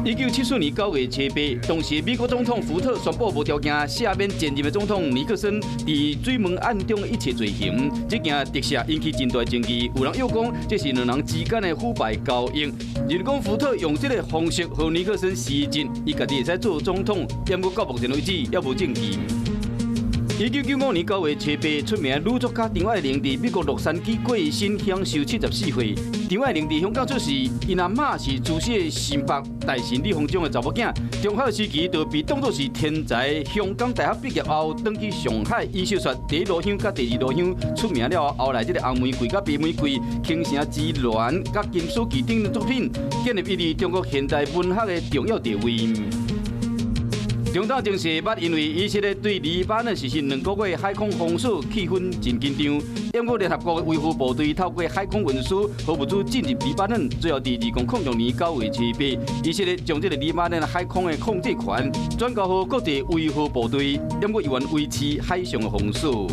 1974年9月7日，当时美国总统福特宣布无条件赦免前任的总统尼克森在水门案中的一切罪行。这件特赦引起真大争议，有人又讲这是两人之间的腐败交易。有人讲福特用这个方式和尼克森施政，伊家己会使做总统，但不到目前为止也无证据。1995年9月7日，出名女作家张爱玲在美国洛杉矶过身，享受74岁。张爱玲在香港出世，因阿嬷是自死的新北大神李鸿章的查某囝。中学时期就被当作是天才。香港大学毕业后，转去上海艺术学第一炉香甲第二炉香出名了后，来这个红玫瑰甲白玫瑰、倾城之恋甲金锁记等作品，建立伊伫中国现代文学的重要地位。中岛正是捌因为以色列对黎巴嫩实施2个月海空封锁，气氛真紧张。英国联合国维护部队透过海空运输和物资进入黎巴嫩，最后在2006年9月7日，以色列将这个黎巴嫩海空的控制权转交予各地维护部队，英国依然维持海上的封锁。